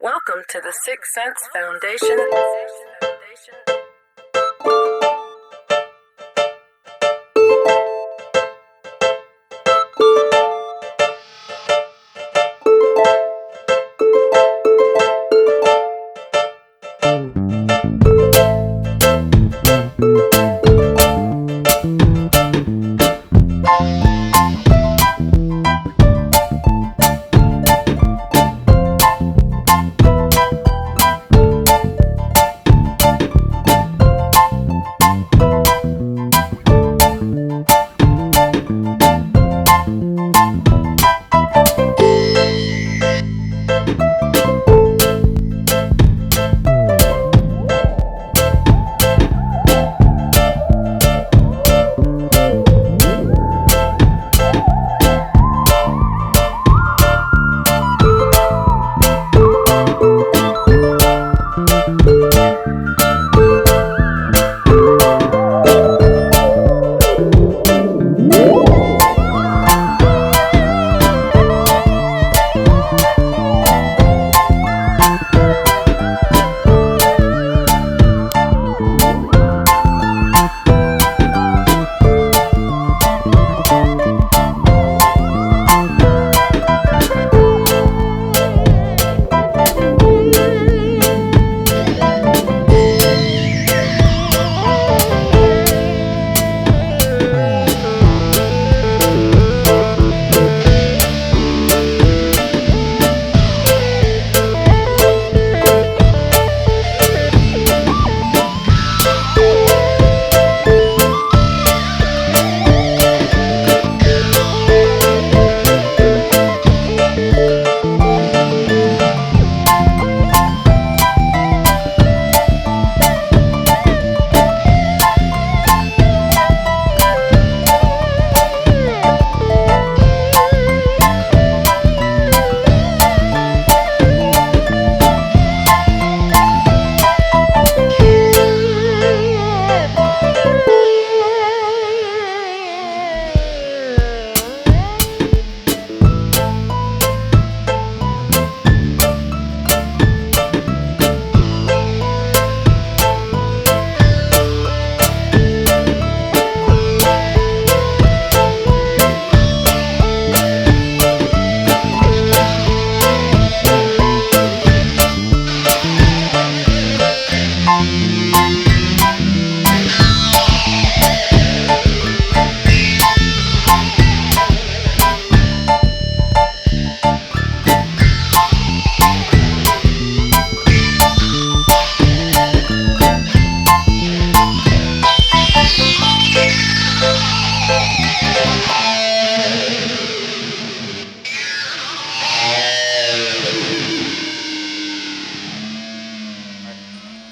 Welcome to the Sixth Sense Foundation.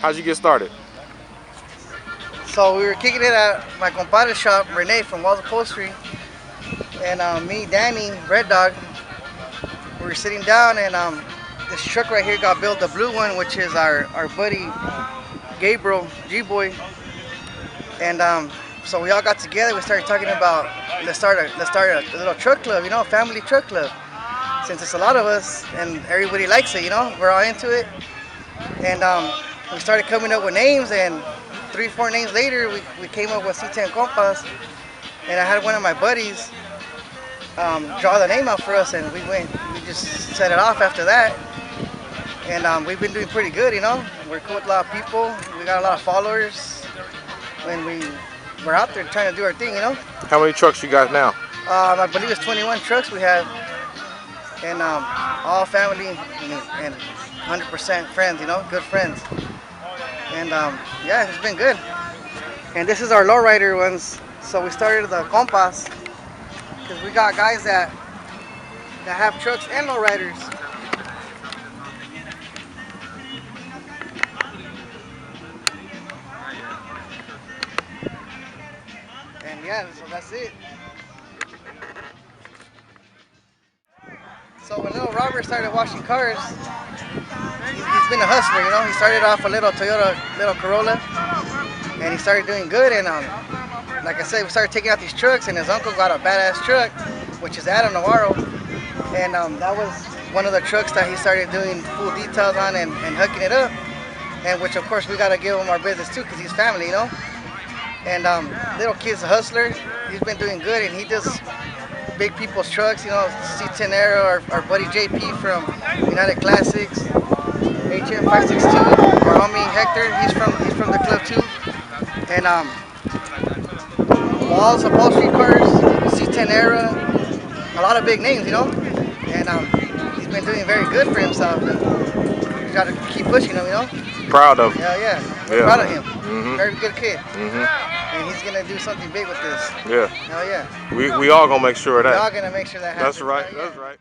How'd you get started? So we were kicking it at my compadre's shop, Renee from Walls Upholstery, and me, Danny, Red Dog, we were sitting down, and this truck right here got built, the blue one, which is our buddy Gabriel, G-Boy, and so we all got together. We started talking about let's start a little truck club, you know, a family truck club, since it's a lot of us and everybody likes it, you know, we're all into it, and we started coming up with names, and 3-4 names later, we came up with C10 Compas, and I had one of my buddies draw the name out for us, and we just set it off after that, and we've been doing pretty good, you know. We're cool with a lot of people, we got a lot of followers, and we're out there trying to do our thing, you know. How many trucks you got now? I believe it's 21 trucks we have, and all family and 100% friends, you know, good friends. And yeah, it's been good. And this is our lowrider ones. So we started the Compas because we got guys that have trucks and lowriders. And yeah, so that's it. So when little Robert started washing cars, he's been a hustler, you know. He started off a little Toyota, little Corolla, and he started doing good. And like I said, we started taking out these trucks, and his uncle got a badass truck, which is at a NAVARRO, and that was one of the trucks that he started doing full details on and hooking it up, and which of course we gotta give him our business too, because he's family, you know. And little kid's a hustler. He's been doing good, and he does big people's trucks, you know. C10 Aero, our buddy JP from United Classics, HM562, our homie Hector, he's from the club too. And walls, upholstery cars, C10 Aero, a lot of big names, you know. And he's been doing very good for himself, and we gotta keep pushing him, you know. Proud of him. Yeah. We're proud of him. Mm-hmm. Very good kid. Mm-hmm. And he's gonna do something big with this. Yeah. Oh yeah. We all gonna make sure of that. We're all gonna make sure that happens. That's right. Oh, yeah. That's right.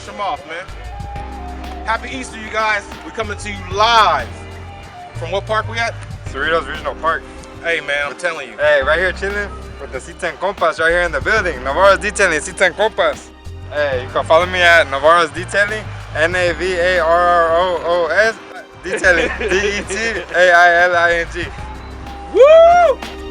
finish them off, man. Happy Easter, you guys. We're coming to you live. From what park we at? Cerritos Regional Park. Hey, man, I'm telling you. Hey, right here chilling with the SIXSENSE compas right here in the building. NAVARROS Detailing, SIXSENSE compas. Hey, you can follow me at NAVARROS Detailing, NAVARROS Detailing, DETAILING. Woo!